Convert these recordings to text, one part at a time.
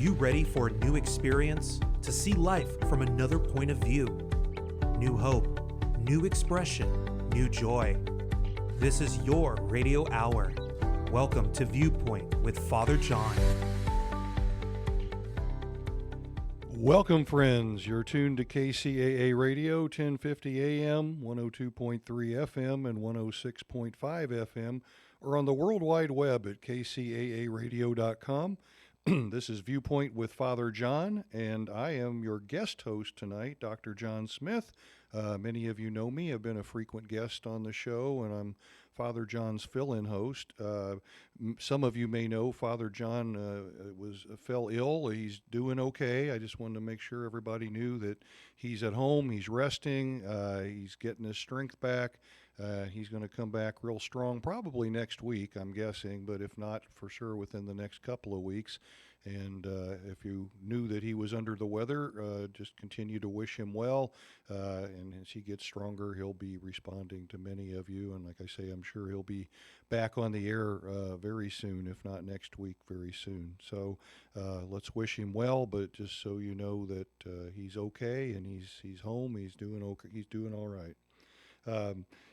you ready for a new experience? To see life from another point of view? New hope, new expression, new joy. This is your radio hour. Welcome to Viewpoint with Father John. Welcome, friends. You're tuned to KCAA Radio, 1050 AM, 102.3 FM, and 106.5 FM, or on the World Wide Web at kcaaradio.com. This is Viewpoint with Father John, and I am your guest host tonight, Dr. John Smith. Many of you know me. I've been a frequent guest on the show, and I'm Father John's fill-in host. Some of you may know Father John fell ill. He's doing okay. I just wanted to make sure everybody knew that he's at home, he's resting, he's getting his strength back. He's going to come back real strong probably next week, I'm guessing, but if not, for sure within the next couple of weeks. And if you knew that he was under the weather, just continue to wish him well. And as he gets stronger, he'll be responding to many of you. And like I say, I'm sure he'll be back on the air very soon, if not next week, very soon. So let's wish him well, but just so you know that he's okay and he's home, he's doing okay, he's doing all right.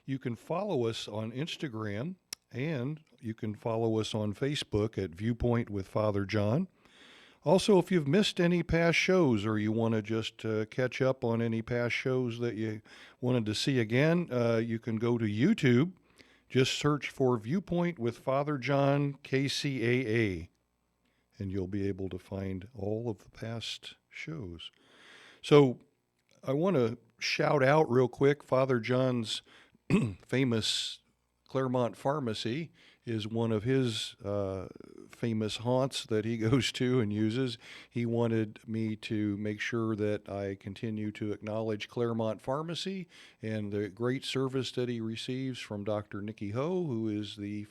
You can follow us on Instagram, and you can follow us on Facebook at Viewpoint with Father John. Also, if you've missed any past shows or you want to just catch up on any past shows that you wanted to see again, you can go to YouTube. Just search for Viewpoint with Father John, KCAA, and you'll be able to find all of the past shows. So I want to shout out real quick, Father John's famous Claremont Pharmacy is one of his famous haunts that he goes to and uses. He wanted me to make sure that I continue to acknowledge Claremont Pharmacy and the great service that he receives from Dr. Nikki Ho, who is the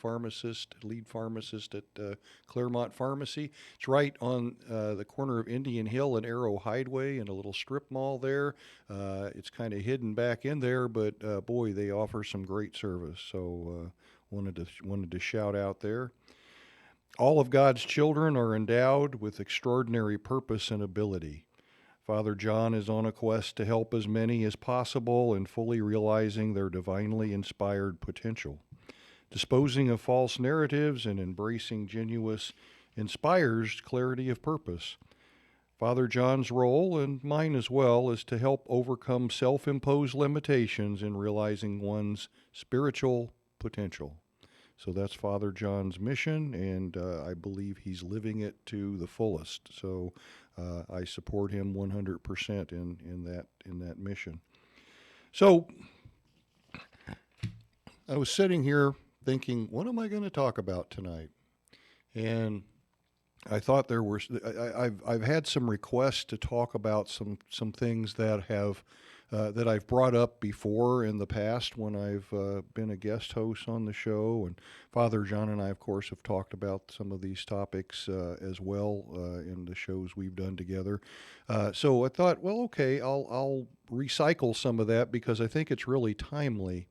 lead pharmacist at Claremont Pharmacy. It's right on the corner of Indian Hill and Arrow Highway in a little strip mall there. It's kind of hidden back in there, but boy, they offer some great service. So wanted to shout out there. All of God's children are endowed with extraordinary purpose and ability. Father John is on a quest to help as many as possible in fully realizing their divinely inspired potential. Disposing of false narratives and embracing genuine inspires clarity of purpose. Father John's role, and mine as well, is to help overcome self-imposed limitations in realizing one's spiritual potential. So that's Father John's mission, and I believe he's living it to the fullest. So I support him 100% in that mission. So I was sitting here thinking, what am I going to talk about tonight? And I thought there were. I've had some requests to talk about some things that I've brought up before in the past when I've been a guest host on the show, and Father John and I, of course, have talked about some of these topics as well in the shows we've done together. So I thought, well, okay, I'll recycle some of that because I think it's really timely.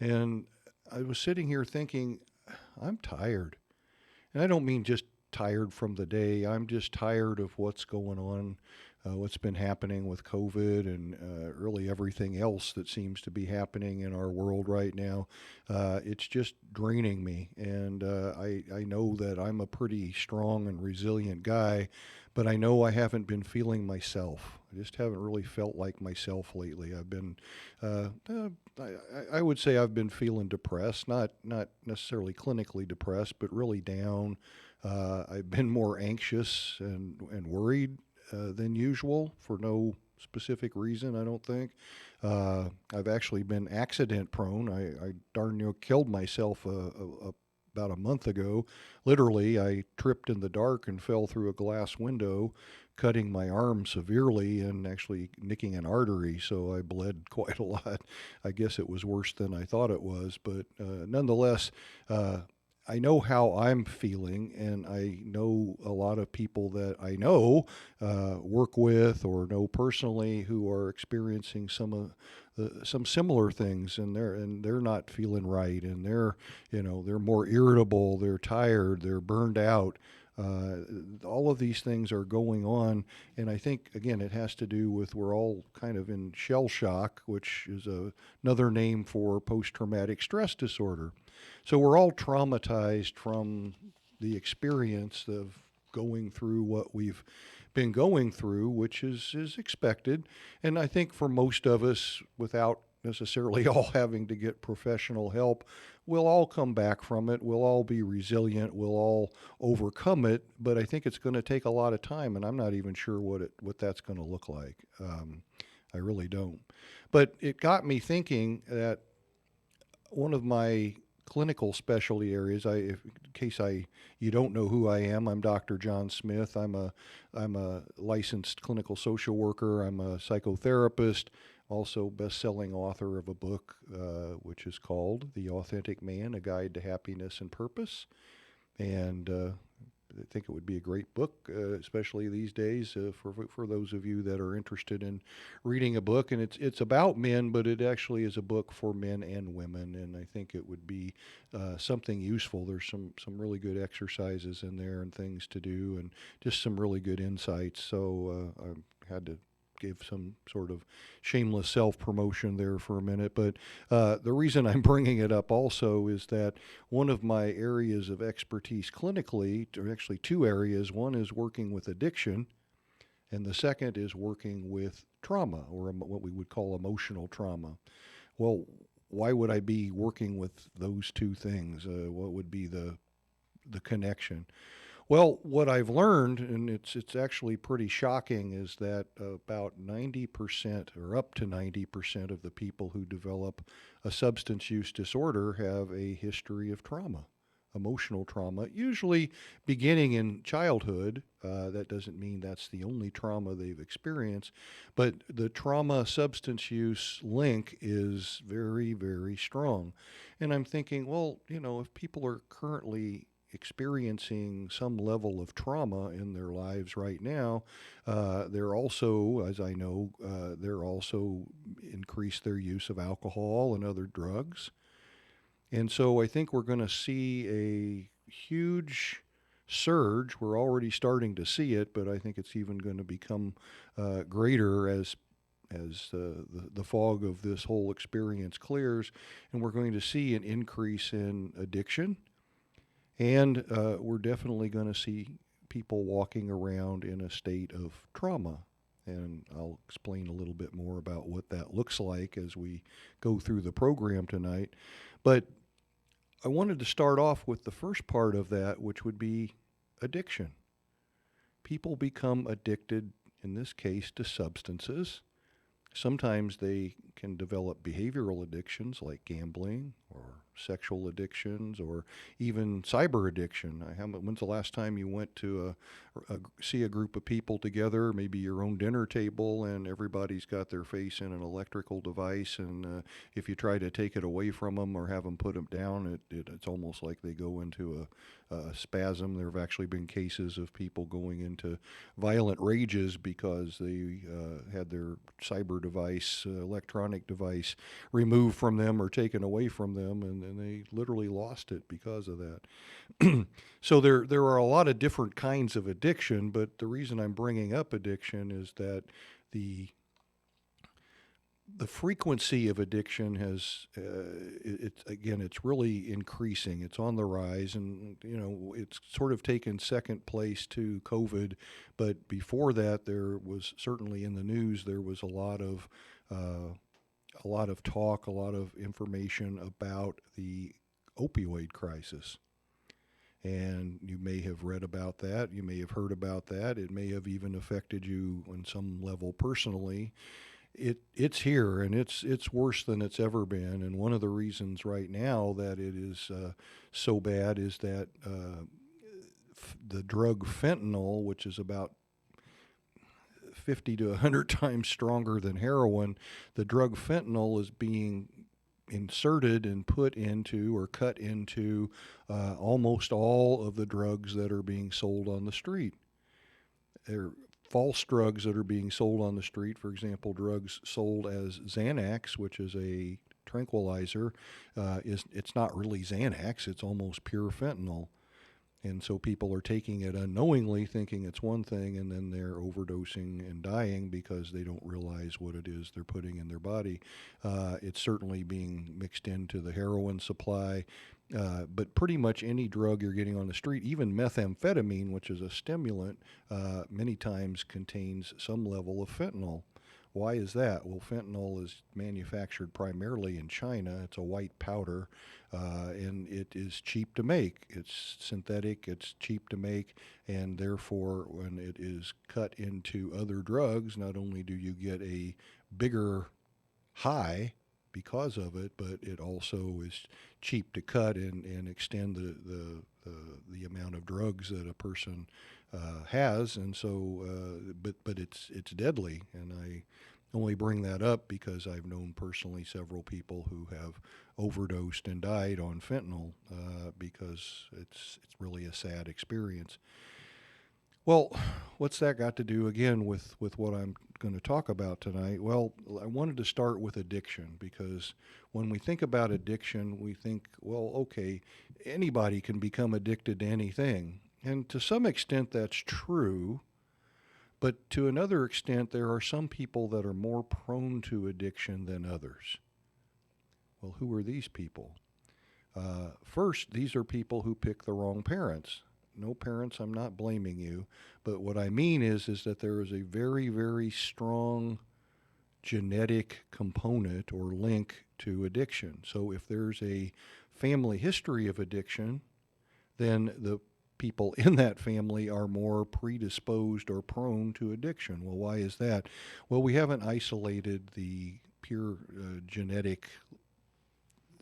And I was sitting here thinking, I'm tired, and I don't mean just tired from the day. I'm just tired of what's going on, what's been happening with COVID and really everything else that seems to be happening in our world right now. It's just draining me. And I know that I'm a pretty strong and resilient guy, but I know I haven't been feeling myself. I just haven't really felt like myself lately. I've been, I would say I've been feeling depressed, not necessarily clinically depressed, but really down. I've been more anxious and worried than usual for no specific reason, I don't think. I've actually been accident prone. I darn near killed myself about a month ago. Literally, I tripped in the dark and fell through a glass window, cutting my arm severely and actually nicking an artery, so I bled quite a lot. I guess it was worse than I thought it was, but nonetheless, I know how I'm feeling, and I know a lot of people that I know, work with or know personally, who are experiencing some similar things, and they're not feeling right, and they're more irritable, they're tired, they're burned out. All of these things are going on, and I think, again, it has to do with we're all kind of in shell shock, which is another name for post-traumatic stress disorder. So we're all traumatized from the experience of going through what we've been going through, which is expected. And I think for most of us, without necessarily all having to get professional help, we'll all come back from it. We'll all be resilient. We'll all overcome it. But I think it's going to take a lot of time, and I'm not even sure what that's going to look like. I really don't. But it got me thinking that one of my clinical specialty areas. In case you don't know who I am, I'm Dr. John Smith. I'm a licensed clinical social worker. I'm a psychotherapist, also best-selling author of a book which is called The Authentic Man: A Guide to Happiness and Purpose. And I think it would be a great book, especially these days, for those of you that are interested in reading a book. And it's about men, but it actually is a book for men and women. And I think it would be something useful. There's some really good exercises in there and things to do, and just some really good insights. So I had to give some sort of shameless self-promotion there for a minute. But the reason I'm bringing it up also is that one of my areas of expertise clinically, or actually two areas, one is working with addiction, and the second is working with trauma, or what we would call emotional trauma. Well, why would I be working with those two things? What would be the connection? Well, what I've learned, and it's actually pretty shocking, is that about 90% or up to 90% of the people who develop a substance use disorder have a history of trauma, emotional trauma, usually beginning in childhood. That doesn't mean that's the only trauma they've experienced, but the trauma substance use link is very, very strong. And I'm thinking, well, if people are currently experiencing some level of trauma in their lives right now, they're also, as I know, they're also increased their use of alcohol and other drugs. And so I think we're going to see a huge surge. We're already starting to see it, but I think it's even going to become greater as the fog of this whole experience clears, and we're going to see an increase in addiction. And we're definitely going to see people walking around in a state of trauma. And I'll explain a little bit more about what that looks like as we go through the program tonight. But I wanted to start off with the first part of that, which would be addiction. People become addicted, in this case, to substances. Sometimes they can develop behavioral addictions like gambling or sexual addictions or even cyber addiction. When's the last time you went to see a group of people together, maybe your own dinner table, and everybody's got their face in an electrical device, and if you try to take it away from them or have them put them down, it's almost like they go into a spasm. There have actually been cases of people going into violent rages because they had their cyber device, electronic device, removed from them or taken away from them, and they literally lost it because of that. So there are a lot of different kinds of addiction, but the reason I'm bringing up addiction is that the frequency of addiction has, it's really increasing. It's on the rise, and it's sort of taken second place to COVID. But before that, there was certainly in the news there was a lot of talk, a lot of information about the opioid crisis. And you may have read about that. You may have heard about that. It may have even affected you on some level personally. It's here, and it's worse than it's ever been. And one of the reasons right now that it is so bad is that the drug fentanyl, which is about 50 to 100 times stronger than heroin, the drug fentanyl is being inserted and put into or cut into almost all of the drugs that are being sold on the street. They're false drugs that are being sold on the street. For example, drugs sold as Xanax, which is a tranquilizer, it's not really Xanax. It's almost pure fentanyl. And so people are taking it unknowingly, thinking it's one thing, and then they're overdosing and dying because they don't realize what it is they're putting in their body. It's certainly being mixed into the heroin supply, but pretty much any drug you're getting on the street, even methamphetamine, which is a stimulant, many times contains some level of fentanyl. Why is that? Well, fentanyl is manufactured primarily in China. It's a white powder, and it is cheap to make. It's synthetic, it's cheap to make, and therefore, when it is cut into other drugs, not only do you get a bigger high because of it, but it also is cheap to cut and extend the amount of drugs that a person has, and so but it's deadly, and I only bring that up because I've known personally several people who have overdosed and died on fentanyl because it's really a sad experience. Well, what's that got to do again with what I'm going to talk about tonight? Well, I wanted to start with addiction because when we think about addiction, we think, well, okay, anybody can become addicted to anything. And to some extent, that's true. But to another extent, there are some people that are more prone to addiction than others. Well, who are these people? First, these are people who pick the wrong parents. No parents, I'm not blaming you. But what I mean is that there is a very, very strong genetic component or link to addiction. So if there's a family history of addiction, then the people in that family are more predisposed or prone to addiction. Well, why is that? Well, we haven't isolated the pure genetic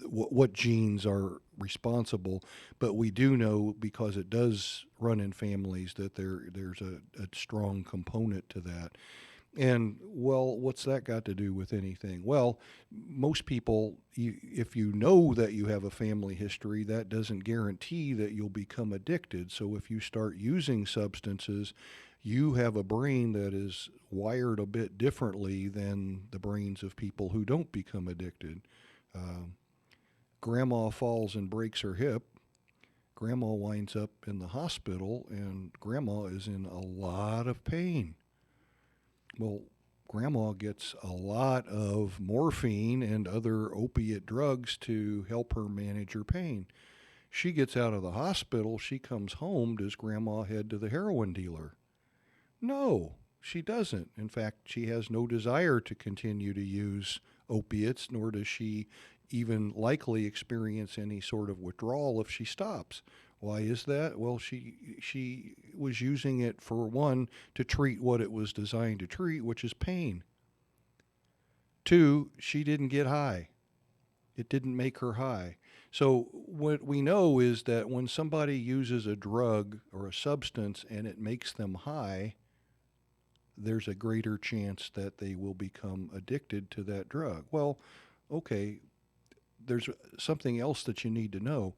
what genes are responsible, but we do know, because it does run in families, that there's a strong component to that. And, well, what's that got to do with anything? Well, most people, if you know that you have a family history, that doesn't guarantee that you'll become addicted. So if you start using substances, you have a brain that is wired a bit differently than the brains of people who don't become addicted. Grandma falls and breaks her hip. Grandma winds up in the hospital, and grandma is in a lot of pain. Well, grandma gets a lot of morphine and other opiate drugs to help her manage her pain. She gets out of the hospital, she comes home. Does grandma head to the heroin dealer? No, she doesn't. In fact, she has no desire to continue to use opiates, nor does she even likely experience any sort of withdrawal if she stops. Why is that? Well, she was using it, for one, to treat what it was designed to treat, which is pain. Two, she didn't get high. It didn't make her high. So what we know is that when somebody uses a drug or a substance and it makes them high, there's a greater chance that they will become addicted to that drug. Well, okay, there's something else that you need to know.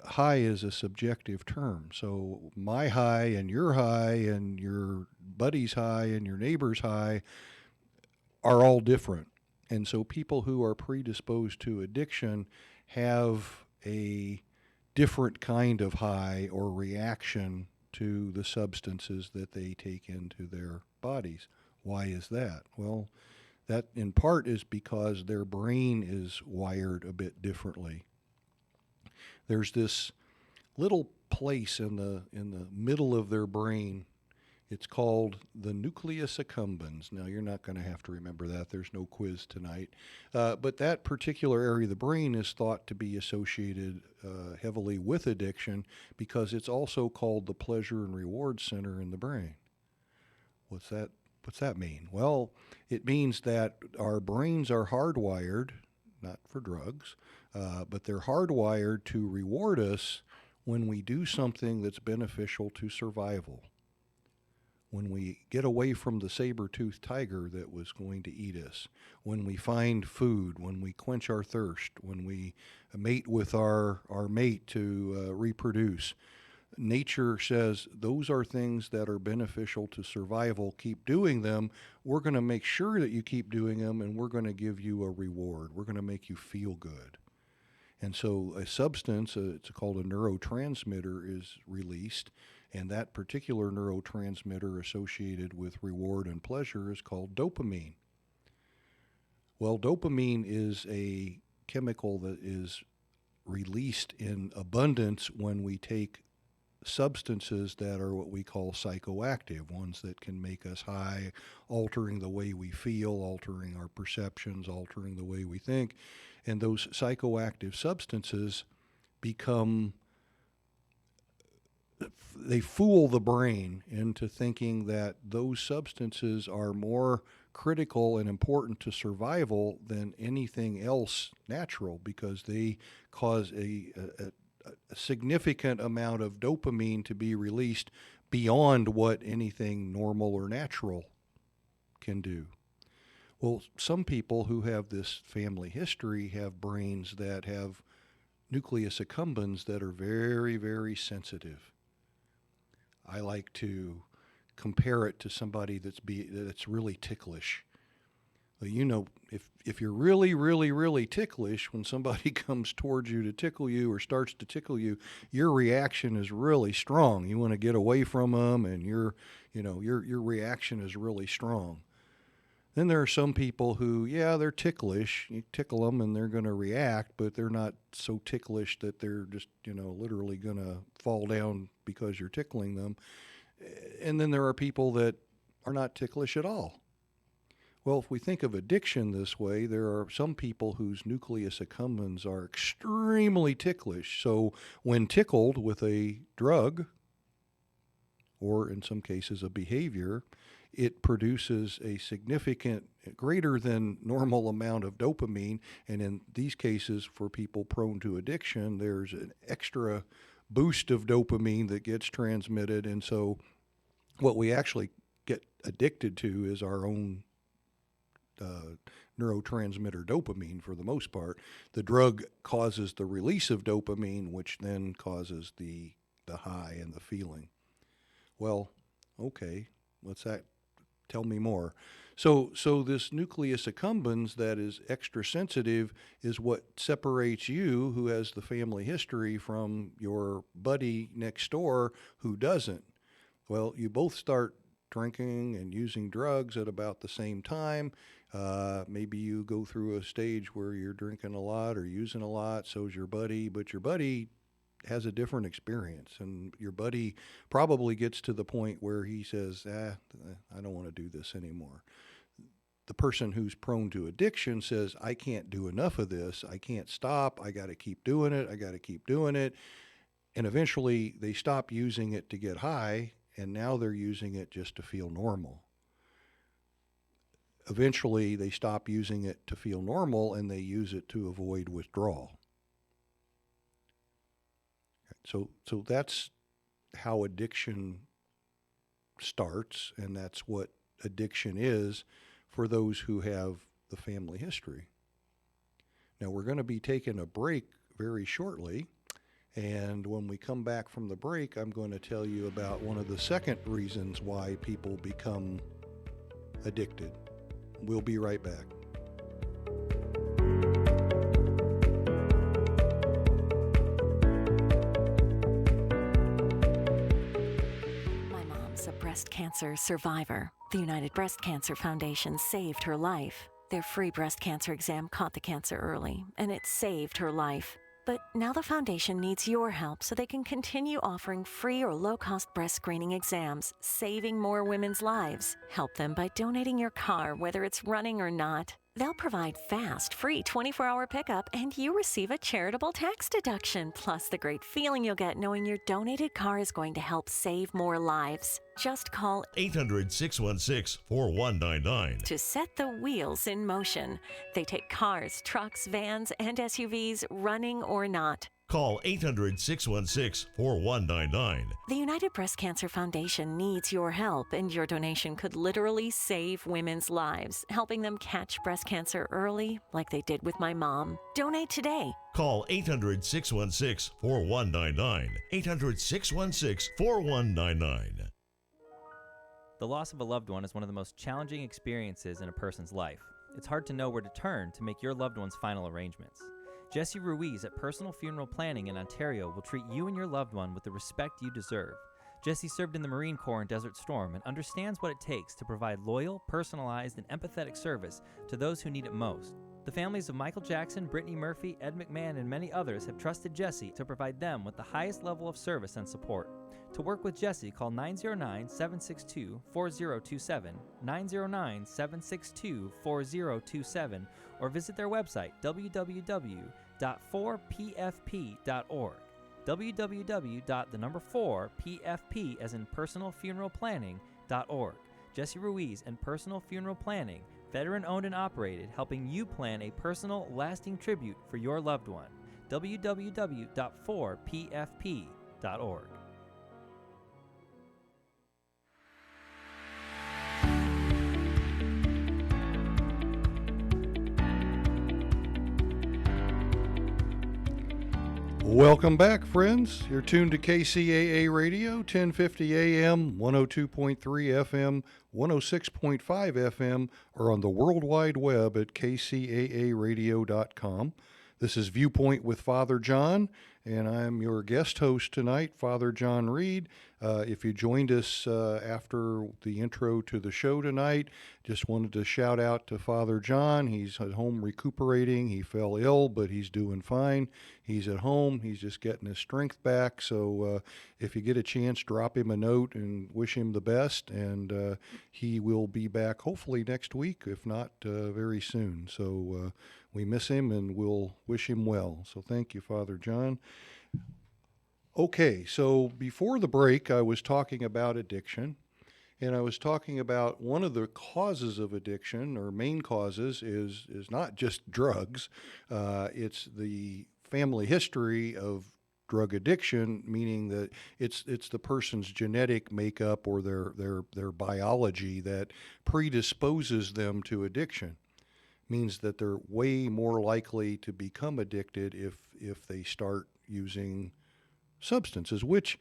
High is a subjective term. So my high and your buddy's high and your neighbor's high are all different. And so people who are predisposed to addiction have a different kind of high or reaction to the substances that they take into their bodies. Why is that? Well, that in part is because their brain is wired a bit differently. There's this little place in the middle of their brain. It's called the nucleus accumbens. Now, you're not going to have to remember that. There's no quiz tonight. But that particular area of the brain is thought to be associated heavily with addiction because it's also called the pleasure and reward center in the brain. What's that mean? Well, it means that our brains are hardwired, not for drugs, but they're hardwired to reward us when we do something that's beneficial to survival. When we get away from the saber-toothed tiger that was going to eat us, when we find food, when we quench our thirst, when we mate with our mate to reproduce. Nature says those are things that are beneficial to survival. Keep doing them. We're going to make sure that you keep doing them, and we're going to give you a reward. We're going to make you feel good. And so a substance, it's called a neurotransmitter, is released, and that particular neurotransmitter associated with reward and pleasure is called dopamine. Well, dopamine is a chemical that is released in abundance when we take substances that are what we call psychoactive, ones that can make us high, altering the way we feel, altering our perceptions, altering the way we think. And those psychoactive substances they fool the brain into thinking that those substances are more critical and important to survival than anything else natural, because they cause a significant amount of dopamine to be released beyond what anything normal or natural can do. Well, some people who have this family history have brains that have nucleus accumbens that are very, very sensitive. I like to compare it to somebody that's really ticklish. Well, you know, if you're really, really, really ticklish, when somebody comes towards you to tickle you or starts to tickle you, your reaction is really strong. You want to get away from them, and your reaction is really strong. Then there are some people who, they're ticklish. You tickle them and they're going to react, but they're not so ticklish that they're just, literally going to fall down because you're tickling them. And then there are people that are not ticklish at all. Well, if we think of addiction this way, there are some people whose nucleus accumbens are extremely ticklish. So when tickled with a drug, or in some cases a behavior, it produces a significant, greater than normal amount of dopamine. And in these cases, for people prone to addiction, there's an extra boost of dopamine that gets transmitted. And so what we actually get addicted to is our own neurotransmitter dopamine for the most part. The drug causes the release of dopamine, which then causes the high and the feeling. Well, okay, what's that? Tell me more. So this nucleus accumbens that is extra sensitive is what separates you, who has the family history, from your buddy next door who doesn't. Well, you both start drinking and using drugs at about the same time. Maybe you go through a stage where you're drinking a lot or using a lot, so's your buddy, but your buddy has a different experience, and your buddy probably gets to the point where he says, I don't want to do this anymore. The person who's prone to addiction says, I can't do enough of this. I can't stop. I got to keep doing it. I got to keep doing it. And eventually they stop using it to get high, and now they're using it just to feel normal. Eventually they stop using it to feel normal, and they use it to avoid withdrawal. So that's how addiction starts, and that's what addiction is for those who have the family history. Now, we're going to be taking a break very shortly, and when we come back from the break, I'm going to tell you about one of the second reasons why people become addicted. We'll be right back. Breast cancer survivor. The United Breast Cancer Foundation saved her life. Their free breast cancer exam caught the cancer early, and it saved her life. But now the foundation needs your help so they can continue offering free or low-cost breast screening exams, saving more women's lives. Help them by donating your car, whether it's running or not. They'll provide fast, free 24-hour pickup, and you receive a charitable tax deduction, plus the great feeling you'll get knowing your donated car is going to help save more lives. Just call 800-616-4199 to set the wheels in motion. They take cars, trucks, vans, and SUVs, running or not. Call 800-616-4199. The United Breast Cancer Foundation needs your help, and your donation could literally save women's lives, helping them catch breast cancer early, like they did with my mom. Donate today. Call 800-616-4199. 800-616-4199. The loss of a loved one is one of the most challenging experiences in a person's life. It's hard to know where to turn to make your loved one's final arrangements. Jesse Ruiz at Personal Funeral Planning in Ontario will treat you and your loved one with the respect you deserve. Jesse served in the Marine Corps in Desert Storm and understands what it takes to provide loyal, personalized, and empathetic service to those who need it most. The families of Michael Jackson, Brittany Murphy, Ed McMahon, and many others have trusted Jesse to provide them with the highest level of service and support. To work with Jesse, call 909-762-4027, 909-762-4027, or visit their website, www.4pfp.org. www.4pfp as in personal funeral planning.org. Jesse Ruiz and Personal Funeral Planning, veteran owned and operated, helping you plan a personal, lasting tribute for your loved one. www.4pfp.org. Welcome back, friends. You're tuned to KCAA Radio, 1050 AM, 102.3 FM, 106.5 FM, or on the World Wide Web at kcaaradio.com. This is Viewpoint with Father John, and I'm your guest host tonight, Father John Reed. If you joined us after the intro to the show tonight, just wanted to shout out to Father John. He's at home recuperating. He fell ill, but he's doing fine. He's at home. He's just getting his strength back. So if you get a chance, drop him a note and wish him the best. And he will be back hopefully next week, if not very soon. So we miss him and we'll wish him well. So thank you, Father John. Okay, so before the break, I was talking about addiction, and I was talking about one of the causes of addiction, or main causes, is not just drugs. It's the family history of drug addiction, meaning that it's the person's genetic makeup or their biology that predisposes them to addiction. Means that they're way more likely to become addicted if they start using substances, which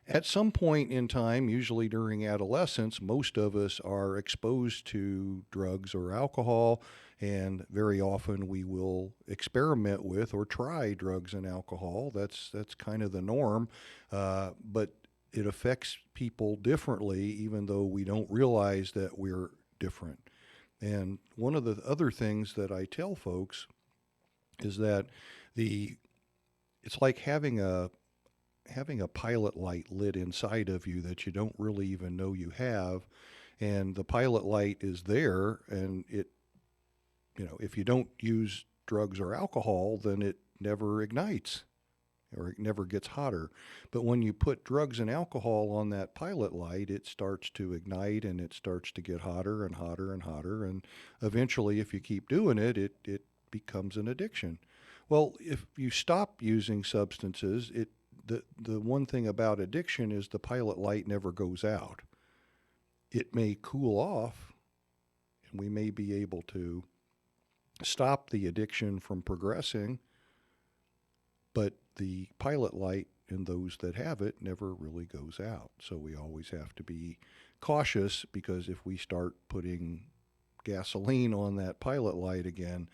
at some point in time, usually during adolescence, most of us are exposed to drugs or alcohol, and very often we will experiment with or try drugs and alcohol. That's kind of the norm, but it affects people differently, even though we don't realize that we're different. And one of the other things that I tell folks is that it's like having a pilot light lit inside of you that you don't really even know you have, and the pilot light is there, and if you don't use drugs or alcohol, then it never ignites or it never gets hotter. But when you put drugs and alcohol on that pilot light, it starts to ignite and it starts to get hotter and hotter and hotter, and eventually, if you keep doing it, it becomes an addiction. Well, if you stop using substances, the one thing about addiction is the pilot light never goes out. It may cool off, and we may be able to stop the addiction from progressing, but the pilot light in those that have it never really goes out. So we always have to be cautious, because if we start putting gasoline on that pilot light again,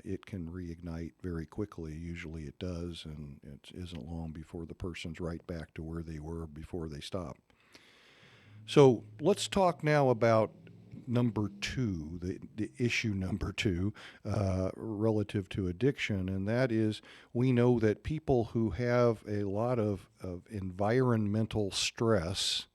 it can reignite very quickly. Usually it does, and it isn't long before the person's right back to where they were before they stopped. So let's talk now about number two, the issue number two, relative to addiction, and that is, we know that people who have a lot of environmental stress,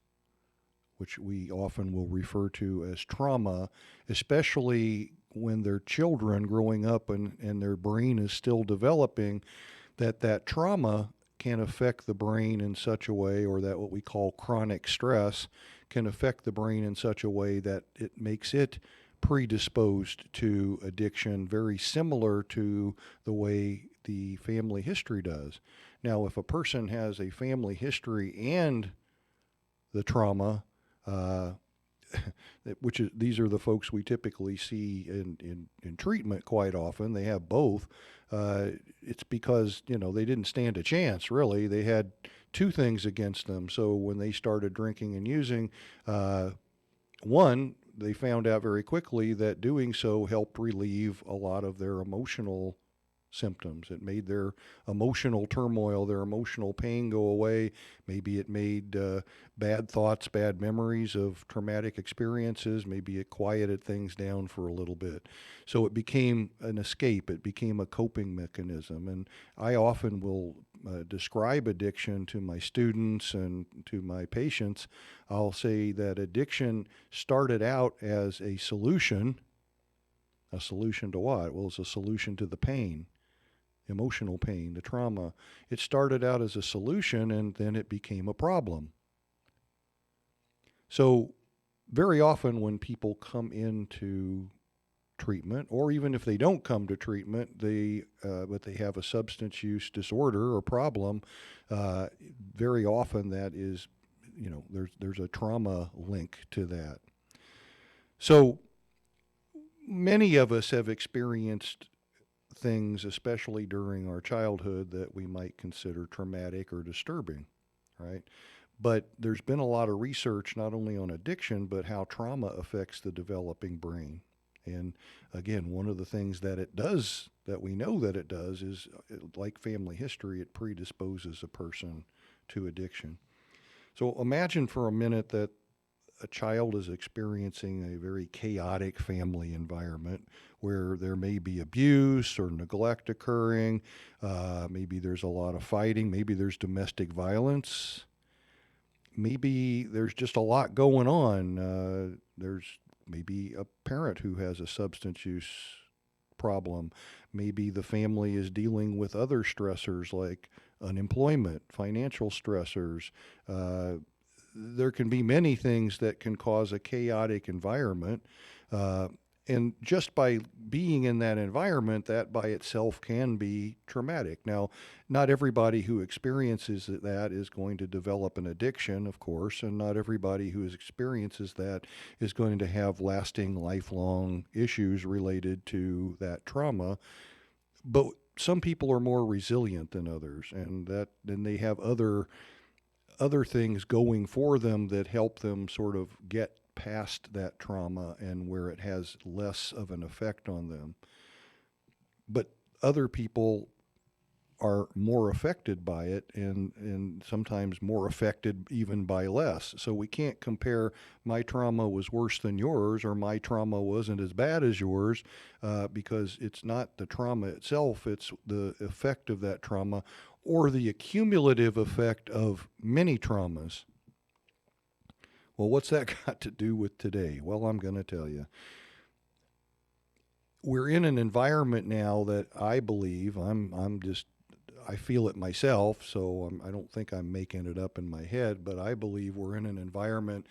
which we often will refer to as trauma, especially when they're children growing up and their brain is still developing, that trauma can affect the brain in such a way, or that what we call chronic stress can affect the brain in such a way that it makes it predisposed to addiction, very similar to the way the family history does. Now, if a person has a family history and the trauma, these are the folks we typically see in treatment quite often. They have both. It's because, they didn't stand a chance, really. They had two things against them. So when they started drinking and using, one, they found out very quickly that doing so helped relieve a lot of their emotional symptoms. It made their emotional turmoil, their emotional pain go away. Maybe it made bad thoughts, bad memories of traumatic experiences. Maybe it quieted things down for a little bit. So it became an escape. It became a coping mechanism. And I often will describe addiction to my students and to my patients. I'll say that addiction started out as a solution. A solution to what? Well, it's a solution to the pain, emotional pain, the trauma. It started out as a solution, and then it became a problem. So very often when people come into treatment, or even if they don't come to treatment, but they have a substance use disorder or problem, very often that is, there's a trauma link to that. So many of us have experienced things, especially during our childhood, that we might consider traumatic or disturbing, right? But there's been a lot of research not only on addiction, but how trauma affects the developing brain. And again, one of the things that it does, that we know that it does, is like family history, it predisposes a person to addiction. So imagine for a minute that a child is experiencing a very chaotic family environment where there may be abuse or neglect occurring. Maybe there's a lot of fighting. Maybe there's domestic violence. Maybe there's just a lot going on. There's maybe a parent who has a substance use problem. Maybe the family is dealing with other stressors like unemployment, financial stressors. There can be many things that can cause a chaotic environment. And just by being in that environment, that by itself can be traumatic. Now, not everybody who experiences that is going to develop an addiction, of course, and not everybody who experiences that is going to have lasting, lifelong issues related to that trauma. But some people are more resilient than others, and then they have other things going for them that help them sort of get past that trauma and where it has less of an effect on them. But other people are more affected by it and sometimes more affected even by less. So we can't compare my trauma was worse than yours or my trauma wasn't as bad as yours because it's not the trauma itself, it's the effect of that trauma or the accumulative effect of many traumas. Well, what's that got to do with today? Well, I'm going to tell you. We're in an environment now that I believe, I feel it myself, so I don't think I'm making it up in my head, but I believe we're in an environment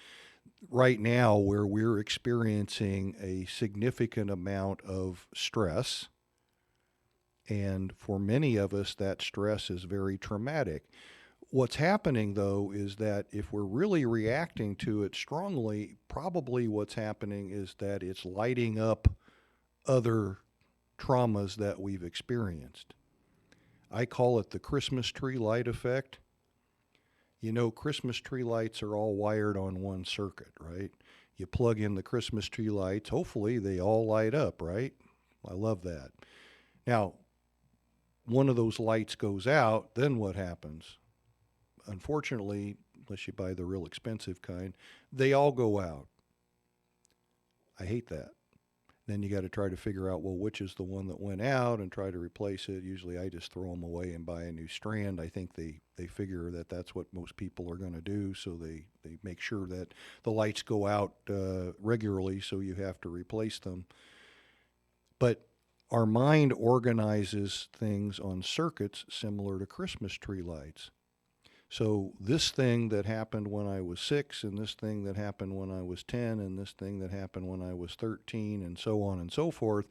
right now where we're experiencing a significant amount of stress. And for many of us, that stress is very traumatic. What's happening, though, is that if we're really reacting to it strongly, probably what's happening is that it's lighting up other traumas that we've experienced. I call it the Christmas tree light effect. You know, Christmas tree lights are all wired on one circuit, right? You plug in the Christmas tree lights, hopefully they all light up, right? I love that. Now, one of those lights goes out, then what happens? Unfortunately, unless you buy the real expensive kind, they all go out. I hate that. Then you got to try to figure out, well, which is the one that went out and try to replace it. Usually I just throw them away and buy a new strand. I think they figure that that's what most people are going to do, so they make sure that the lights go out regularly, so you have to replace them. But our mind organizes things on circuits similar to Christmas tree lights. So this thing that happened when I was 6, and this thing that happened when I was 10, and this thing that happened when I was 13, and so on and so forth,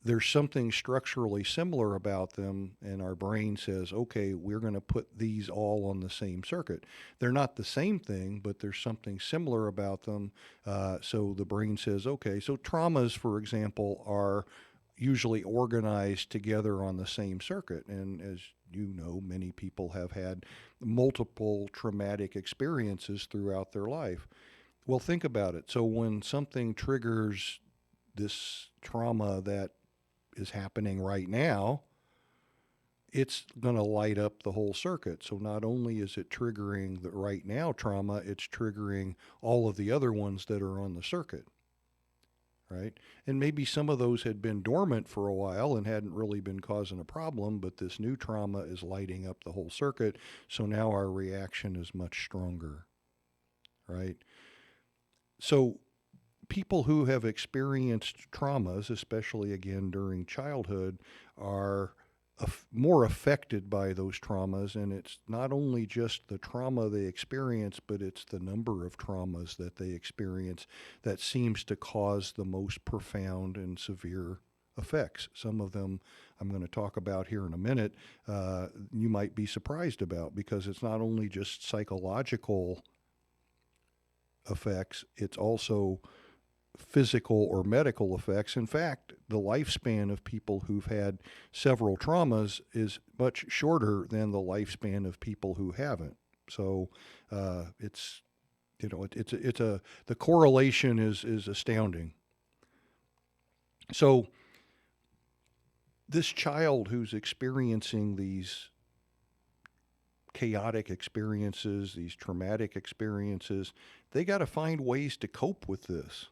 there's something structurally similar about them, and our brain says, okay, we're going to put these all on the same circuit. They're not the same thing, but there's something similar about them. So the brain says, okay, so traumas, for example, are usually organized together on the same circuit. And as you know, many people have had multiple traumatic experiences throughout their life. Well, think about it. So when something triggers this trauma that is happening right now, it's going to light up the whole circuit. So not only is it triggering the right now trauma, it's triggering all of the other ones that are on the circuit, right? And maybe some of those had been dormant for a while and hadn't really been causing a problem, but this new trauma is lighting up the whole circuit. So now our reaction is much stronger, right? So people who have experienced traumas, especially again during childhood, are more affected by those traumas, and it's not only just the trauma they experience, but it's the number of traumas that they experience that seems to cause the most profound and severe effects. Some of them I'm going to talk about here in a minute, you might be surprised about, because it's not only just psychological effects, it's also physical or medical effects. In fact, the lifespan of people who've had several traumas is much shorter than the lifespan of people who haven't. So the correlation is astounding. So this child who's experiencing these chaotic experiences, these traumatic experiences, they got to find ways to cope with this.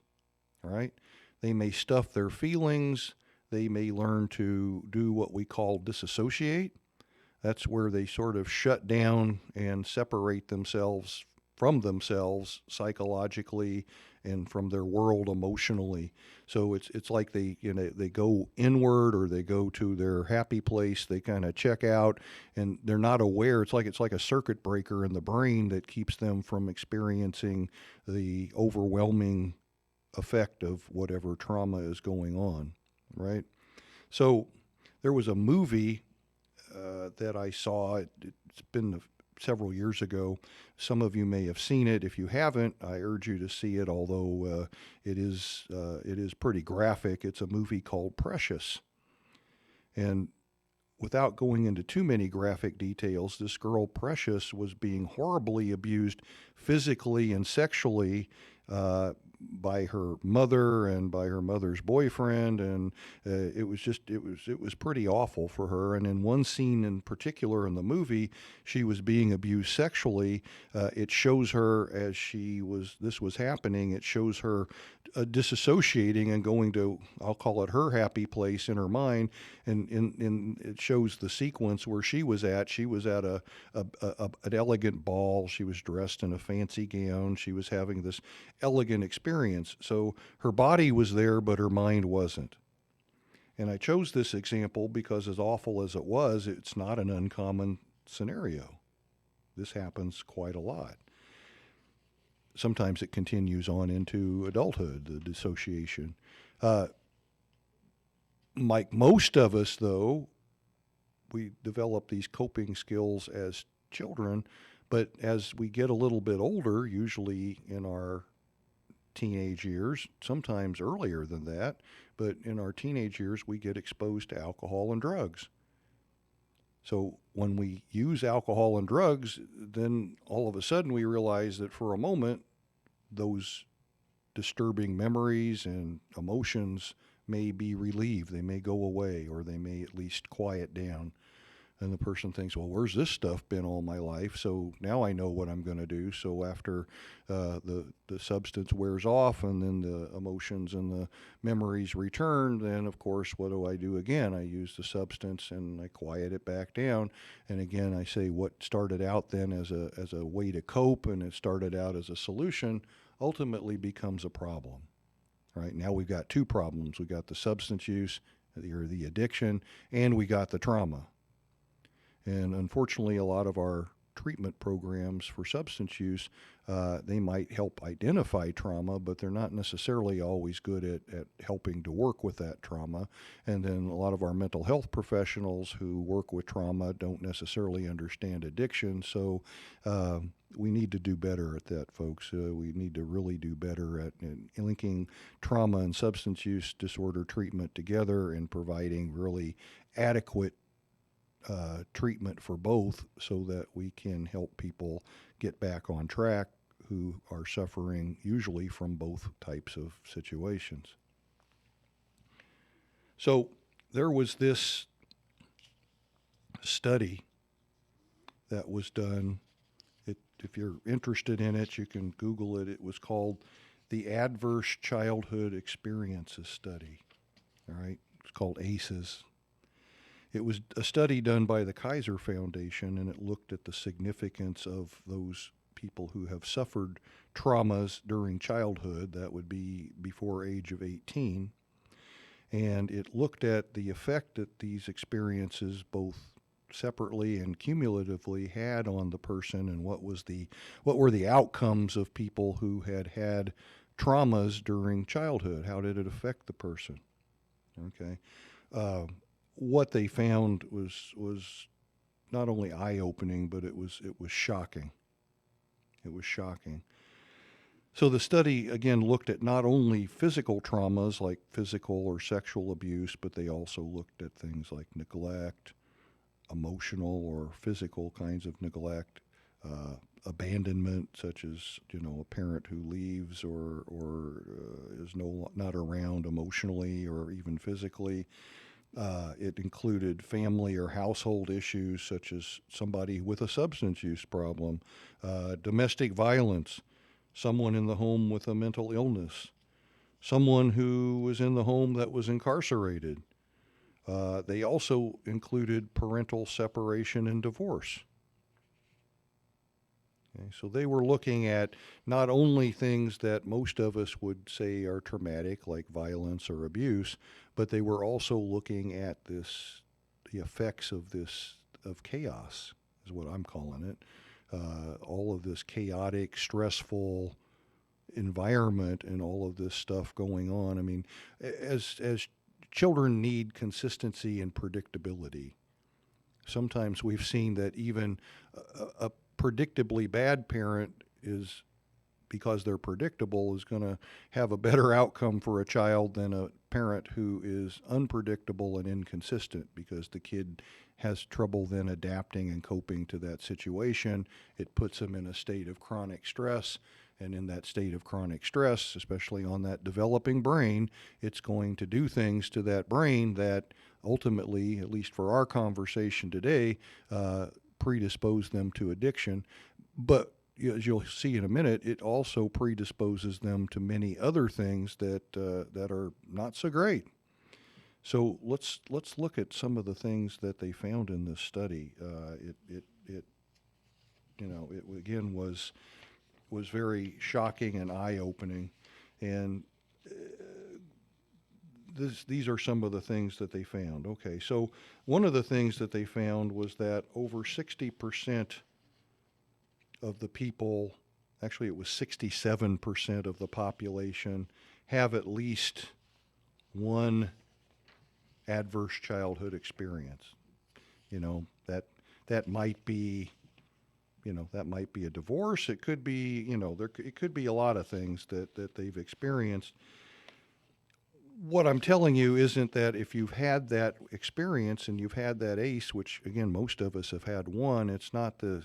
Right? They may stuff their feelings. They may learn to do what we call disassociate. That's where they sort of shut down and separate themselves from themselves psychologically and from their world emotionally. So it's like they go inward, or they go to their happy place. They kind of check out, and they're not aware. It's like a circuit breaker in the brain that keeps them from experiencing the overwhelming effect of whatever trauma is going on, right? So there was a movie that I saw. It's been several years ago. Some of you may have seen it. If you haven't, I urge you to see it, although it is pretty graphic. It's a movie called Precious. And without going into too many graphic details, this girl, Precious, was being horribly abused physically and sexually by her mother and by her mother's boyfriend, and it was pretty awful for her. And in one scene in particular in the movie, she was being abused sexually. It shows her as this was happening. It shows her disassociating and going to, I'll call it, her happy place in her mind, and it shows the sequence where she was at. She was at an elegant ball. She was dressed in a fancy gown. She was having this elegant experience. So her body was there, but her mind wasn't. And I chose this example because, as awful as it was, it's not an uncommon scenario. This happens quite a lot. Sometimes it continues on into adulthood, the dissociation. Like most of us, though, we develop these coping skills as children, but as we get a little bit older, usually in our teenage years, sometimes earlier than that, but in our teenage years, we get exposed to alcohol and drugs. So when we use alcohol and drugs, then all of a sudden we realize that for a moment, those disturbing memories and emotions may be relieved. They may go away, or they may at least quiet down. And the person thinks, well, where's this stuff been all my life? So now I know what I'm going to do. So after the substance wears off, and then the emotions and the memories return, then of course, what do I do again? I use the substance and I quiet it back down. And again, I say what started out then as a way to cope, and it started out as a solution, ultimately becomes a problem. Right now we've got two problems. We got the substance use, or the addiction, and we got the trauma. And unfortunately, a lot of our treatment programs for substance use, they might help identify trauma, but they're not necessarily always good at helping to work with that trauma. And then a lot of our mental health professionals who work with trauma don't necessarily understand addiction. So we need to do better at that, folks. We need to really do better at linking trauma and substance use disorder treatment together, and providing really adequate treatment for both, so that we can help people get back on track who are suffering usually from both types of situations. So there was this study that was done. If you're interested in it, you can Google it. It was called the Adverse Childhood Experiences Study. All right, it's called ACEs. It was a study done by the Kaiser Foundation, and it looked at the significance of those people who have suffered traumas during childhood. That would be before age of 18. And it looked at the effect that these experiences, both separately and cumulatively, had on the person, and what were the outcomes of people who had traumas during childhood. How did it affect the person? Okay, what they found was not only eye-opening, but it was shocking. It was shocking. So the study, again, looked at not only physical traumas like physical or sexual abuse, but they also looked at things like neglect, emotional or physical kinds of neglect, abandonment, such as a parent who leaves or is not around emotionally or even physically. It included family or household issues, such as somebody with a substance use problem, domestic violence, someone in the home with a mental illness, someone who was in the home that was incarcerated. They also included parental separation and divorce. Okay, so they were looking at not only things that most of us would say are traumatic, like violence or abuse, but they were also looking at the effects of chaos, is what I'm calling it. All of this chaotic, stressful environment and all of this stuff going on. I mean, as children need consistency and predictability. Sometimes we've seen that even a predictably bad parent is, because they're predictable, is going to have a better outcome for a child than a parent who is unpredictable and inconsistent, because the kid has trouble then adapting and coping to that situation. It puts them in a state of chronic stress. And in that state of chronic stress, especially on that developing brain, it's going to do things to that brain that ultimately, at least for our conversation today, predispose them to addiction. But as you'll see in a minute, it also predisposes them to many other things that are not so great. So let's look at some of the things that they found in this study. It again was very shocking and eye-opening, and these are some of the things that they found. Okay, so one of the things that they found was that over 60% of the people, actually it was 67% of the population, have at least one adverse childhood experience. That might be that might be a divorce. It could be, it could be a lot of things that they've experienced. What I'm telling you isn't that if you've had that experience and you've had that ACE, which again, most of us have had one, it's not the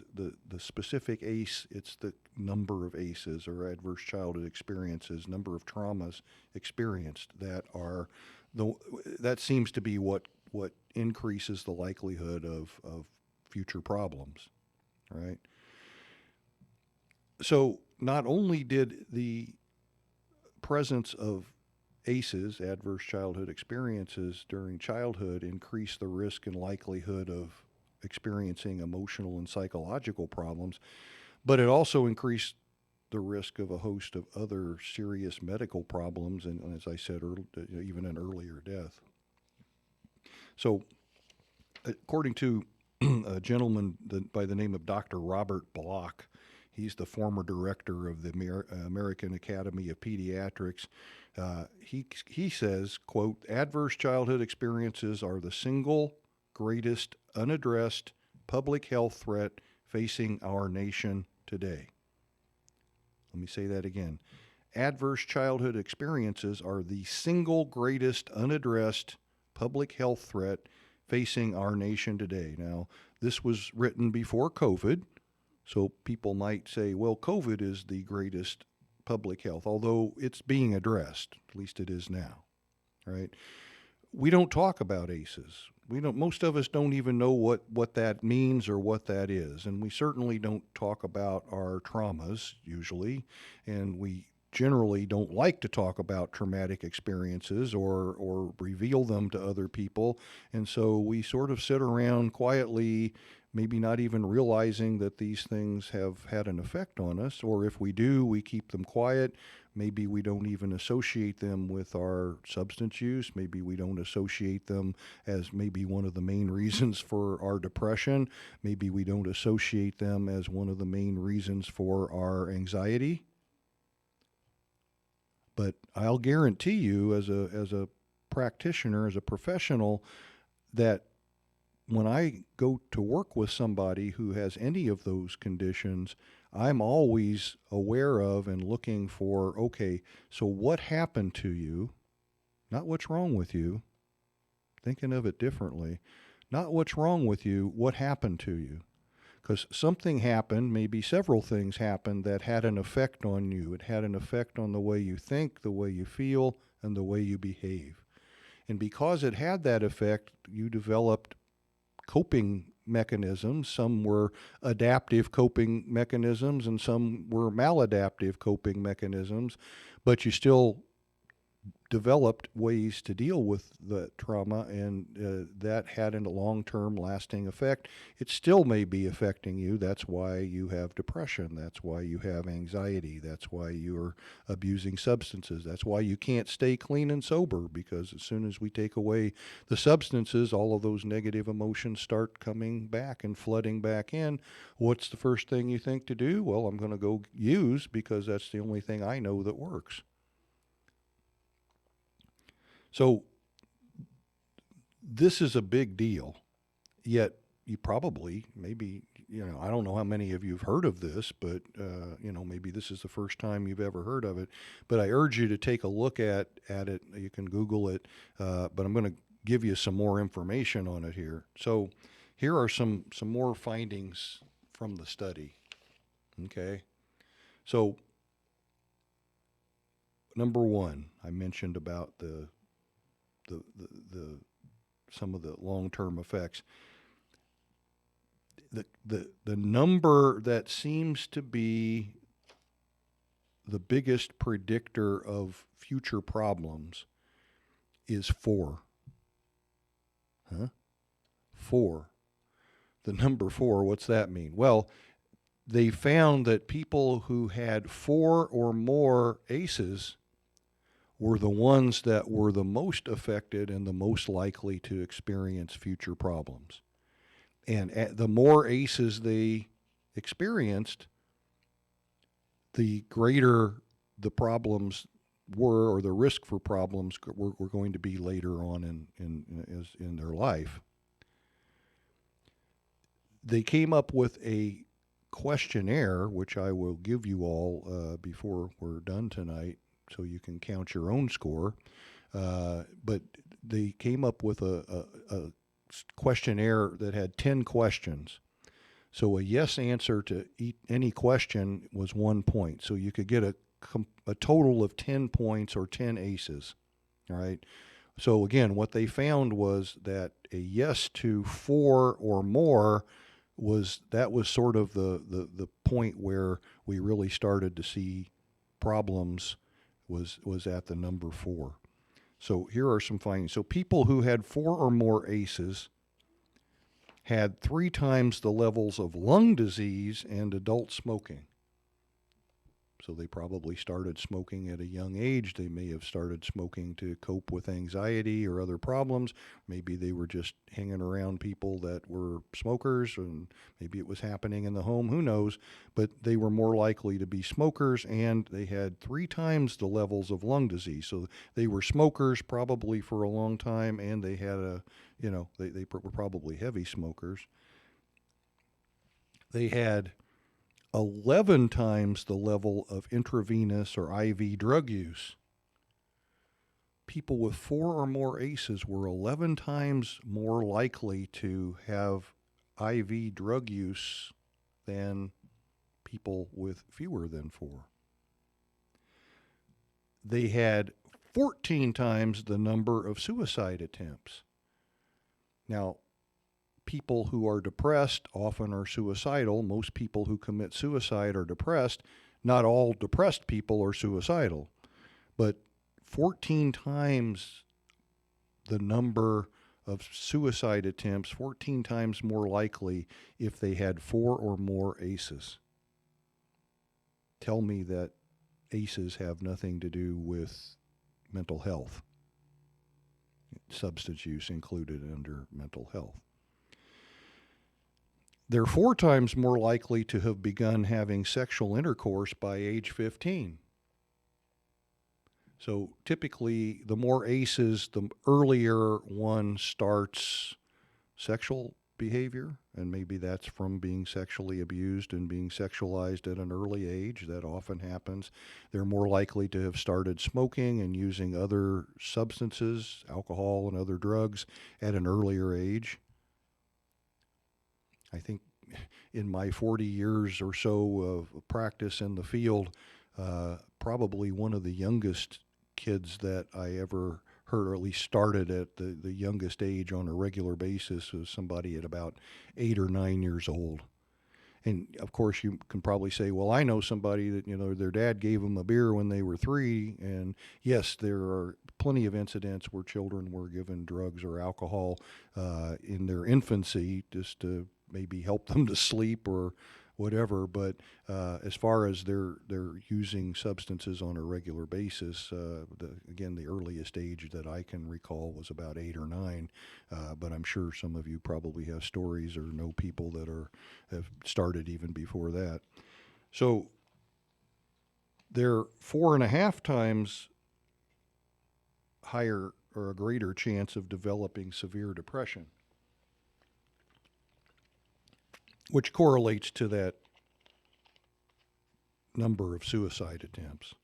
specific ACE, it's the number of ACEs or adverse childhood experiences, number of traumas experienced that seems to be what increases the likelihood of future problems. Right. So not only did the presence of ACEs, adverse childhood experiences, during childhood increase the risk and likelihood of experiencing emotional and psychological problems, but it also increased the risk of a host of other serious medical problems, and as I said, even an earlier death. So according to a gentleman by the name of Dr. Robert Block. He's the former director of the American Academy of Pediatrics. He says, quote, "Adverse childhood experiences are the single greatest unaddressed public health threat facing our nation today." Let me say that again. Adverse childhood experiences are the single greatest unaddressed public health threat facing our nation today. Now, this was written before COVID, so people might say, well, COVID is the greatest public health, although it's being addressed, at least it is now, right? We don't talk about ACEs. most of us don't even know what that means or what that is. And we certainly don't talk about our traumas usually. And we generally don't like to talk about traumatic experiences or reveal them to other people. And so we sort of sit around quietly, maybe not even realizing that these things have had an effect on us. Or if we do, we keep them quiet. Maybe we don't even associate them with our substance use. Maybe we don't associate them as maybe one of the main reasons for our depression. Maybe we don't associate them as one of the main reasons for our anxiety. But I'll guarantee you as a practitioner, as a professional, that when I go to work with somebody who has any of those conditions, I'm always aware of and looking for, okay, so what happened to you? Not what's wrong with you. Thinking of it differently. Not what's wrong with you, what happened to you? Because something happened, maybe several things happened that had an effect on you. It had an effect on the way you think, the way you feel, and the way you behave. And because it had that effect, you developed coping mechanisms. Some were adaptive coping mechanisms and some were maladaptive coping mechanisms, but you still developed ways to deal with the trauma, and that had a long-term lasting effect. It still may be affecting you. That's why you have depression. That's why you have anxiety. That's why you're abusing substances. That's why you can't stay clean and sober, because as soon as we take away the substances, all of those negative emotions start coming back and flooding back in. What's the first thing you think to do? Well, I'm going to go use because that's the only thing I know that works. So this is a big deal, yet you probably, maybe, I don't know how many of you have heard of this, but, maybe this is the first time you've ever heard of it. But I urge you to take a look at it. You can Google it, but I'm going to give you some more information on it here. So here are some more findings from the study, okay? So number one, I mentioned about the some of the long-term effects. The number that seems to be the biggest predictor of future problems is 4. 4. The number 4, what's that mean? Well, they found that people who had 4 or more ACEs were the ones that were the most affected and the most likely to experience future problems. And the more ACEs they experienced, the greater the problems were, or the risk for problems were going to be later on in their life. They came up with a questionnaire, which I will give you all before we're done tonight, so you can count your own score. But they came up with a questionnaire that had 10 questions. So a yes answer to any question was 1 point. So you could get a total of 10 points or 10 ACEs. All right. So again, what they found was that a yes to 4 or more was sort of the point where we really started to see problems was at the number 4. So here are some findings. So people who had 4 or more ACEs had 3 times the levels of lung disease and adult smoking. So they probably started smoking at a young age. They may have started smoking to cope with anxiety or other problems. Maybe they were just hanging around people that were smokers, and maybe it was happening in the home. Who knows? But they were more likely to be smokers, and they had 3 times the levels of lung disease. So they were smokers probably for a long time, and they had they were probably heavy smokers. They had 11 times the level of intravenous or IV drug use. People with 4 or more ACEs were 11 times more likely to have IV drug use than people with fewer than 4. They had 14 times the number of suicide attempts. Now, people who are depressed often are suicidal. Most people who commit suicide are depressed. Not all depressed people are suicidal, but 14 times the number of suicide attempts, 14 times more likely if they had 4 or more ACEs. Tell me that ACEs have nothing to do with mental health. Substance use included under mental health. They're 4 times more likely to have begun having sexual intercourse by age 15. So typically, the more ACEs, the earlier one starts sexual behavior, and maybe that's from being sexually abused and being sexualized at an early age. That often happens. They're more likely to have started smoking and using other substances, alcohol and other drugs, at an earlier age. I think in my 40 years or so of practice in the field, probably one of the youngest kids that I ever heard, or at least started at the youngest age on a regular basis, was somebody at about 8 or 9 years old. And of course, you can probably say, well, I know somebody that, their dad gave them a beer when they were 3. And yes, there are plenty of incidents where children were given drugs or alcohol in their infancy just to maybe help them to sleep or whatever. But as far as they're using substances on a regular basis, again, the earliest age that I can recall was about 8 or 9. But I'm sure some of you probably have stories or know people that have started even before that. So they're 4.5 times higher or a greater chance of developing severe depression, which correlates to that number of suicide attempts.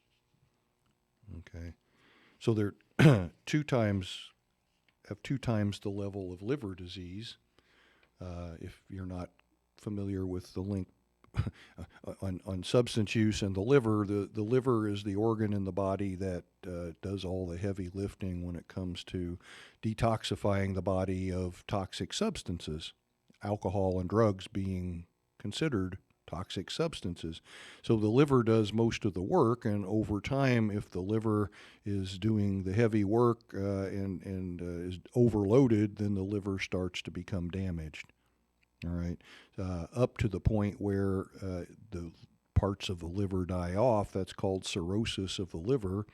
Okay. So they're 2 times the level of liver disease. If you're not familiar with the link on substance use and the liver is the organ in the body that does all the heavy lifting when it comes to detoxifying the body of toxic substances, alcohol and drugs being considered toxic substances. So the liver does most of the work, and over time, if the liver is doing the heavy work and is overloaded, then the liver starts to become damaged. All right, up to the point where the parts of the liver die off. That's called cirrhosis of the liver,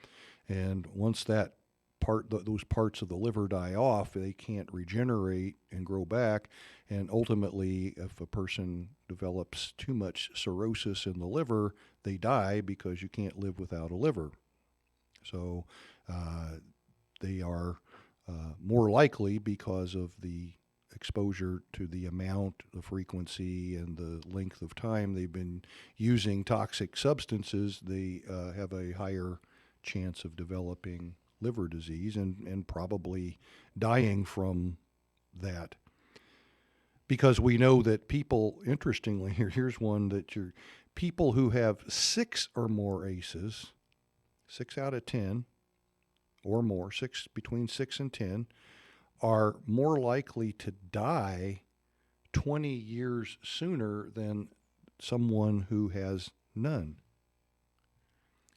and once those parts of the liver die off, they can't regenerate and grow back. And ultimately, if a person develops too much cirrhosis in the liver, they die because you can't live without a liver. So they are more likely, because of the exposure to the amount, the frequency, and the length of time they've been using toxic substances, they have a higher chance of developing liver disease and probably dying from that. Because we know that people, interestingly, here's one that people who have 6 or more ACEs, 6 out of 10 or more, between 6 and 10, are more likely to die 20 years sooner than someone who has none.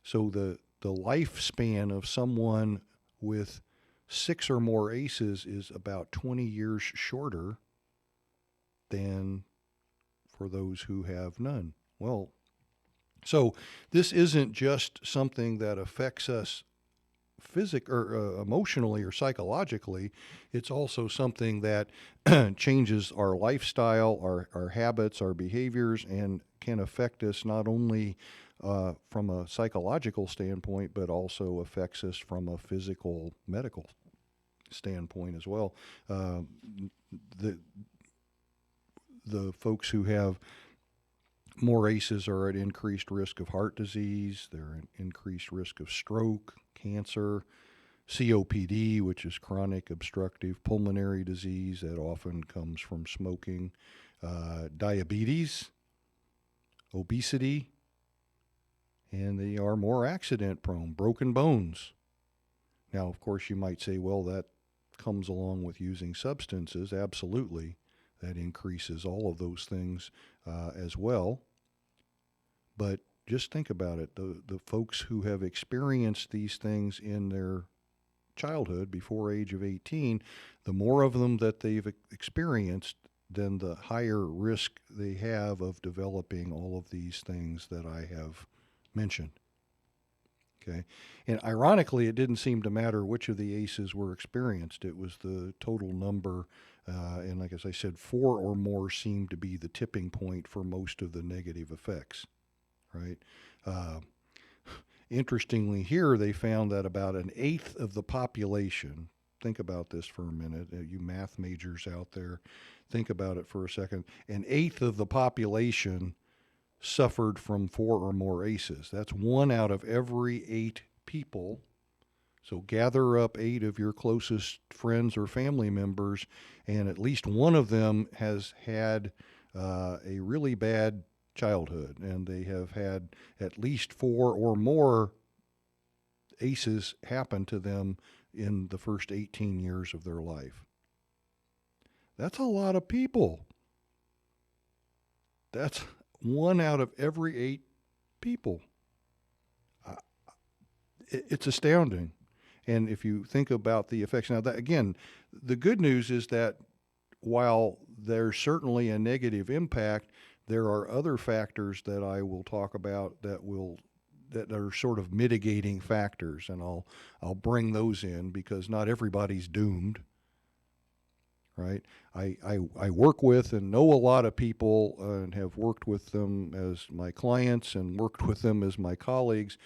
So the lifespan of someone with 6 or more ACEs is about 20 years shorter than for those who have none. Well, so this isn't just something that affects us emotionally or psychologically. It's also something that changes our lifestyle, our habits, our behaviors, and can affect us not only from a psychological standpoint, but also affects us from a physical, medical standpoint as well. The folks who have more ACEs are at increased risk of heart disease. They're at increased risk of stroke, cancer, COPD, which is chronic obstructive pulmonary disease that often comes from smoking, diabetes, obesity, and they are more accident prone, broken bones. Now, of course, you might say, well, that comes along with using substances, absolutely, that increases all of those things as well. But just think about it. The folks who have experienced these things in their childhood before age of 18, the more of them that they've experienced, then the higher risk they have of developing all of these things that I have mentioned. Okay. And ironically, it didn't seem to matter which of the ACEs were experienced. It was the total number. And like as I said, 4 or more seemed to be the tipping point for most of the negative effects, right? Interestingly, here they found that about an eighth of the population, think about this for a minute, you math majors out there, think about it for a second, an eighth of the population suffered from 4 or more ACEs. That's 1 out of every 8 people. So gather up 8 of your closest friends or family members, and at least one of them has had a really bad childhood, and they have had at least 4 or more ACEs happen to them in the first 18 years of their life. That's a lot of people. That's 1 out of every 8 people. It's astounding. And if you think about the effects, now that, again, the good news is that while there's certainly a negative impact, there are other factors that I will talk about that are sort of mitigating factors, and I'll bring those in because not everybody's doomed. Right? I work with and know a lot of people and have worked with them as my clients and worked with them as my colleagues,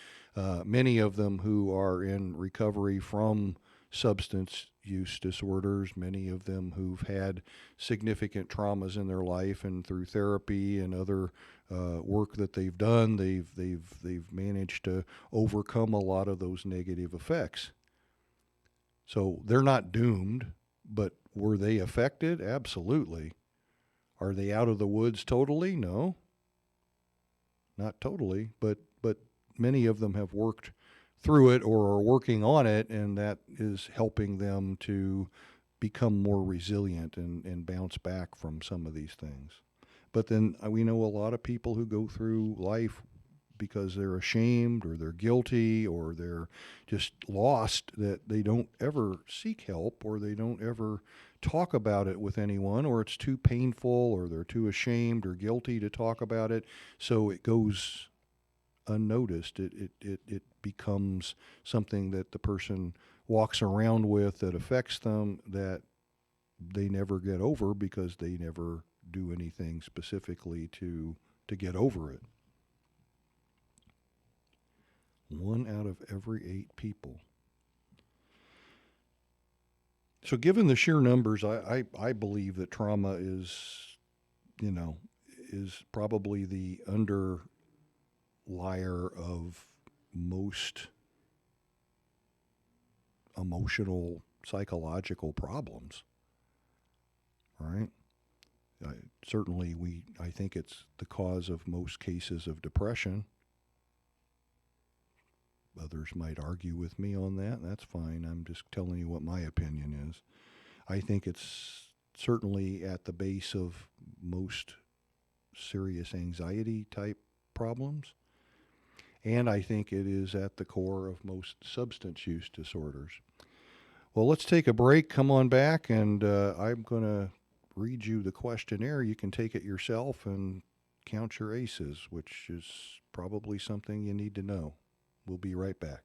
many of them who are in recovery from substance use disorders, many of them who've had significant traumas in their life, and through therapy and other work that they've done, they've managed to overcome a lot of those negative effects. So they're not doomed, but were they affected? Absolutely. Are they out of the woods totally? No. Not totally, but many of them have worked through it or are working on it, and that is helping them to become more resilient and bounce back from some of these things. But then we know a lot of people who go through life because they're ashamed or they're guilty or they're just lost, that they don't ever seek help or they don't ever talk about it with anyone, or it's too painful or they're too ashamed or guilty to talk about it, so it goes unnoticed. It becomes something that the person walks around with that affects them, that they never get over because they never do anything specifically to get over it. 1 out of every 8 people. So given the sheer numbers, I believe that trauma is probably the underlier of most emotional, psychological problems, right? Certainly, I think it's the cause of most cases of depression. Others might argue with me on that. That's fine. I'm just telling you what my opinion is. I think it's certainly at the base of most serious anxiety type problems. And I think it is at the core of most substance use disorders. Well, let's take a break. Come on back, and I'm going to read you the questionnaire. You can take it yourself and count your ACEs, which is probably something you need to know. We'll be right back.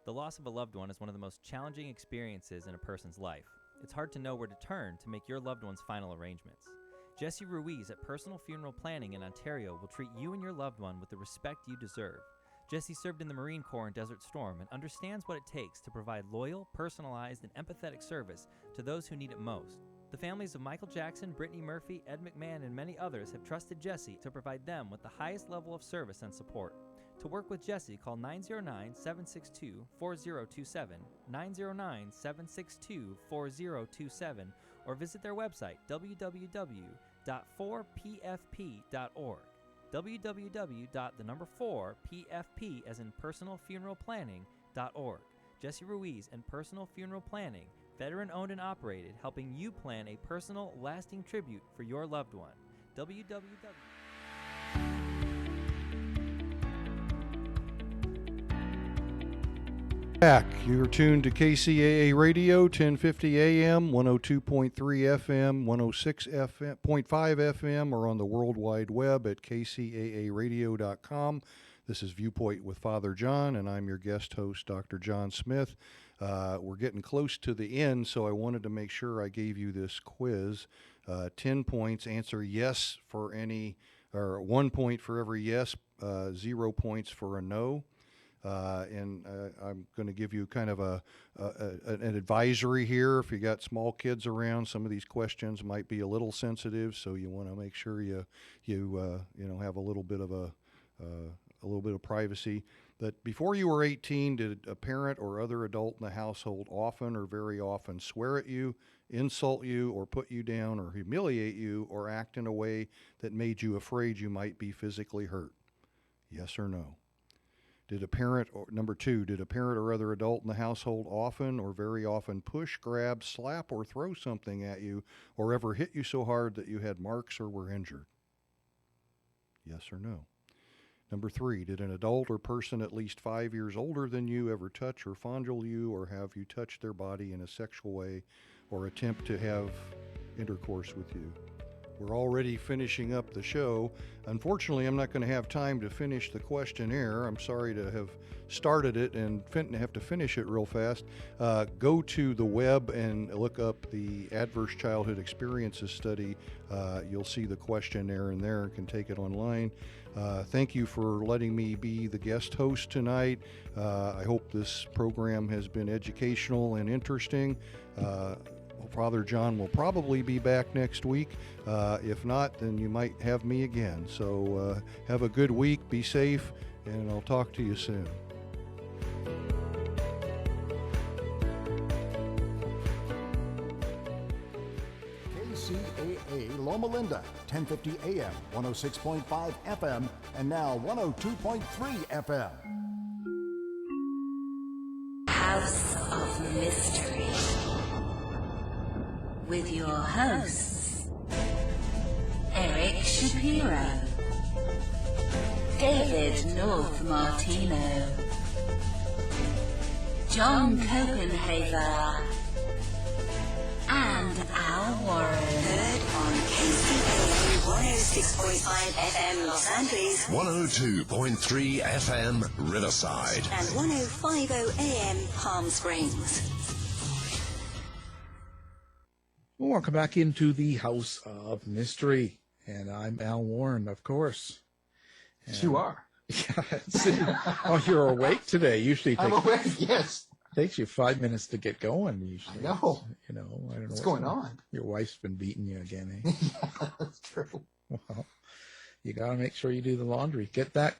The loss of a loved one is one of the most challenging experiences in a person's life. It's hard to know where to turn to make your loved one's final arrangements. Jesse Ruiz at Personal Funeral Planning in Ontario will treat you and your loved one with the respect you deserve. Jesse served in the Marine Corps in Desert Storm and understands what it takes to provide loyal, personalized, and empathetic service to those who need it most. The families of Michael Jackson, Brittany Murphy, Ed McMahon, and many others have trusted Jesse to provide them with the highest level of service and support. To work with Jesse, call 909-762-4027, 909-762-4027, or visit their website, www.4pfp.org, www.4pfp as in personal funeral planning.org. Jesse Ruiz and Personal Funeral Planning, veteran-owned and operated, helping you plan a personal, lasting tribute for your loved one. Back. You're tuned to KCAA Radio, 1050 AM, 102.3 FM, 106.5 FM, or on the World Wide Web at kcaaradio.com. This is Viewpoint with Father John, and I'm your guest host, Dr. John Smith. We're getting close to the end, so I wanted to make sure I gave you this quiz. 10 points, answer yes for any, or 1 point for every yes, 0 points for a no. And I'm going to give you kind of an advisory here. If you got small kids around, some of these questions might be a little sensitive, so you want to make sure you have a little bit of privacy. But before you were 18, did a parent or other adult in the household often or very often swear at you, insult you, or put you down, or humiliate you, or act in a way that made you afraid you might be physically hurt? Yes or no? Number two, did a parent or other adult in the household often or very often push, grab, slap, or throw something at you, or ever hit you so hard that you had marks or were injured? Yes or no? Number three, did an adult or person at least 5 years older than you ever touch or fondle you, or have you touched their body in a sexual way, or attempt to have intercourse with you? We're already finishing up the show. Unfortunately, I'm not going to have time to finish the questionnaire. I'm sorry to have started it and have to finish it real fast. Go to the web and look up the Adverse Childhood Experiences Study. You'll see the questionnaire in there and can take it online. Thank you for letting me be the guest host tonight. I hope this program has been educational and interesting. Father John will probably be back next week. If not, then you might have me again. So have a good week, be safe, and I'll talk to you soon. KCAA Loma Linda, 1050 AM, 106.5 FM, and now 102.3 FM. House of Mystery. With your hosts, Eric Shapiro, David North Martino, John Copenhaver, and Al Warren. Heard on KCAA 106.5 FM Los Angeles, 102.3 FM Riverside, and 105.0 AM Palm Springs. Welcome back into the House of Mystery, and I'm Al Warren, of course. And you are. Yeah. Oh, you're awake today. Usually, I'm awake. Yes. Takes you 5 minutes to get going. Usually, I know. I don't know what's going on. Your wife's been beating you again, eh? Yeah, that's true. Well, you got to make sure you do the laundry. Get that